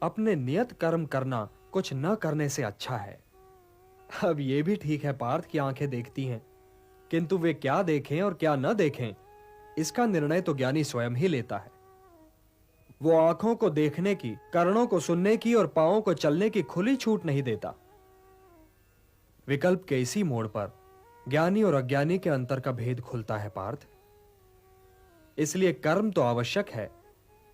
अपने नियत कर्म करना कुछ न करने से अच्छा है। अब यह भी ठीक है पार्थ की आंखें देखती हैं, किंतु वे क्या देखें और क्या न देखें, इसका निर्णय तो ज्ञानी स्वयं ही लेता है। वो आंखों को देखने की, कर्णों को सुनने की और पांवों को चलने की खुली छूट नहीं देता। विकल्प के इसी मोड़ पर ज्ञानी और अज्ञानी के अंतर का भेद खुलता है पार्थ। इसलिए कर्म तो आवश्यक है,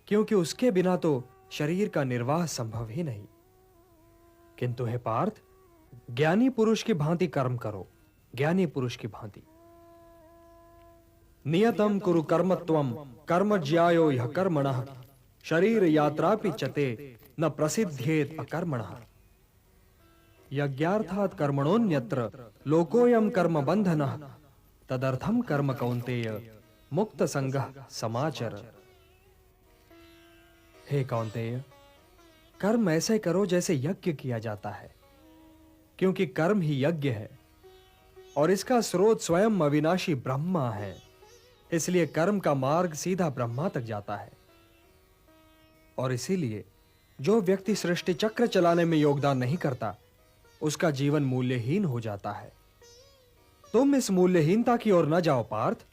क्योंकि उसके बिना तो शरीर का निर्वाह संभव ही नहीं। किंतु हे पार्थ, ज्ञानी पुरुष की भांति कर्म करो, ज्ञानी पुरुष की भांति। नियतम कुरु कर्मत्वम कर्म ज्यायो यह कर्मणः शरीर यात्रापि चते न प्रसिद्धेत अकर्मणः। यज्ञार्थात् कर्मणोन्यत्र लोकोयम कर्म बंधनः तदर्थम कर्म कौन्तेय मुक्त संगः समाचर। हे कौन्तेय, कर्म ऐसे करो जैसे यज्ञ किया जाता है, क्योंकि कर्म ही यज्ञ है और इसका स्रोत स्वयं अविनाशी ब्रह्मा है। इसलिए कर्म का मार्ग सीधा ब्रह्मा तक जाता है। और इसीलिए जो व्यक्ति सृष्टि चक्र चलाने में योगदान नहीं करता, उसका जीवन मूल्यहीन हो जाता है। तुम इस मूल्यहीनता की ओर न जाओ पार्थ,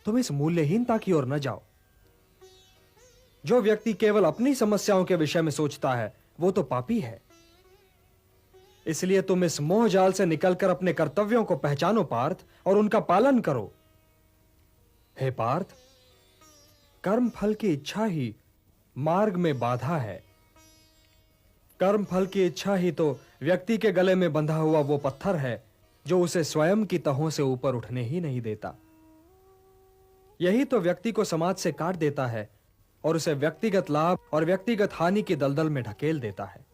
तुम इस मूल्यहीनता की ओर न जाओ। जो व्यक्ति केवल अपनी समस्याओं के विषय में सोचता है, वो तो पापी है। इसलिए तुम इस मोह जाल से निकलकर अपने कर्तव्यों को पहचानो पार्थ, और उनका पालन करो। हे पार्थ, कर्म फल की इच्छा ही मार्ग में बाधा है। कर्म फल की इच्छा ही तो व्यक्ति के गले में बंधा हुआ वो पत्थर है जो उसे स्वयं की तहों से ऊपर उठने ही नहीं देता। यही तो व्यक्ति को समाज से काट देता है और उसे व्यक्तिगत लाभ और व्यक्तिगत हानि की दलदल में ढकेल देता है।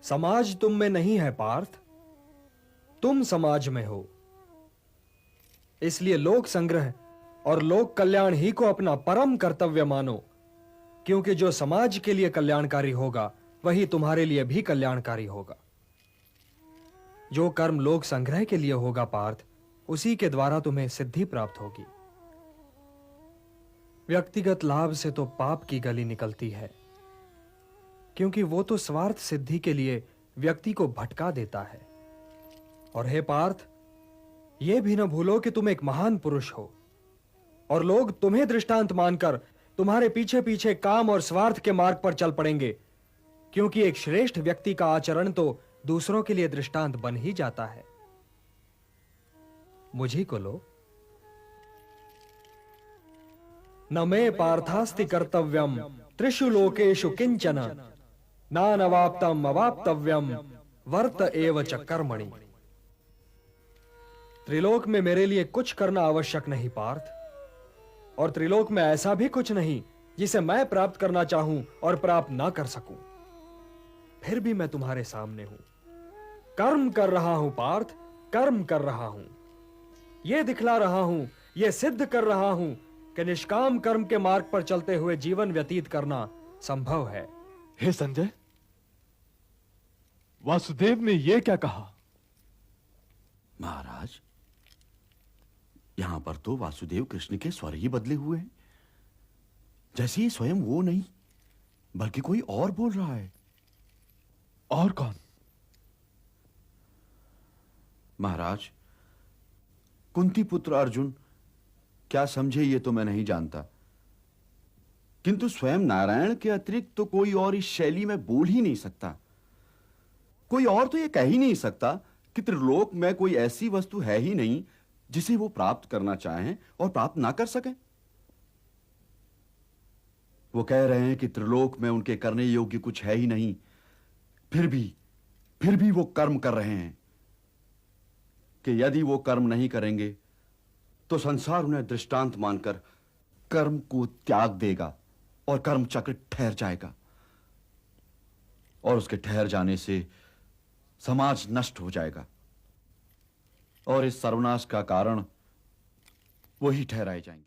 समाज तुम में नहीं है पार्थ, तुम समाज में हो। इसलिए लोक संग्रह और लोक कल्याण ही को अपना परम कर्तव्य मानो, क्योंकि जो समाज के लिए कल्याणकारी होगा वही तुम्हारे लिए भी कल्याणकारी होगा। जो कर्म लोक संग्रह के लिए होगा पार्थ, उसी के द्वारा तुम्हें सिद्धि प्राप्त होगी। व्यक्तिगत लाभ से तो पाप की गली निकलती है, क्योंकि वो तो स्वार्थ सिद्धि के लिए व्यक्ति को भटका देता है। और हे पार्थ, यह भी न भूलो कि तुम एक महान पुरुष हो और लोग तुम्हें दृष्टांत मानकर तुम्हारे पीछे पीछे काम और स्वार्थ के मार्ग पर चल पड़ेंगे, क्योंकि एक श्रेष्ठ व्यक्ति का आचरण तो दूसरों के लिए दृष्टांत बन ही जाता है। मुझी को लो। न मे पार्थास्ति कर्तव्यम त्रिषु लोकेषु किंचन नानवाप्तम अवाप्तव्यम वर्त एव च कर्मणि। त्रिलोक में मेरे लिए कुछ करना आवश्यक नहीं पार्थ, और त्रिलोक में ऐसा भी कुछ नहीं जिसे मैं प्राप्त करना चाहूं और प्राप्त ना कर सकूं। फिर भी मैं तुम्हारे सामने हूं, कर्म कर रहा हूं पार्थ, कर्म कर रहा हूं। यह दिखला रहा हूं, यह सिद्ध कर रहा हूं कि निष्काम कर्म के मार्ग पर चलते हुए जीवन व्यतीत करना संभव है। हे संजय, वासुदेव ने यह क्या कहा? महाराज, यहां पर तो वासुदेव कृष्ण के स्वर ही बदले हुए हैं, जैसे ही स्वयं वो नहीं बल्कि कोई और बोल रहा है। और कौन? महाराज, कुंती पुत्र अर्जुन क्या समझे ये तो मैं नहीं जानता, किंतु स्वयं नारायण के अतिरिक्त तो कोई और इस शैली में बोल ही नहीं सकता। कोई और तो ये कह ही नहीं सकता कि त्रिलोक में कोई ऐसी वस्तु है ही नहीं जिसे वो प्राप्त करना चाहें और प्राप्त ना कर सकें। वो कह रहे हैं कि त्रिलोक में उनके करने योग्य कुछ है ही नहीं, फिर भी वो कर्म कर रहे हैं कि यदि वो कर्म नहीं करेंगे तो संसार उन्हें दृष्टांत मानकर कर्म को त्याग देगा और कर्म चक्र ठहर जाएगा, और उसके ठहर जाने से समाज नष्ट हो जाएगा और इस सर्वनाश का कारण वही ठहराए जाएंगे।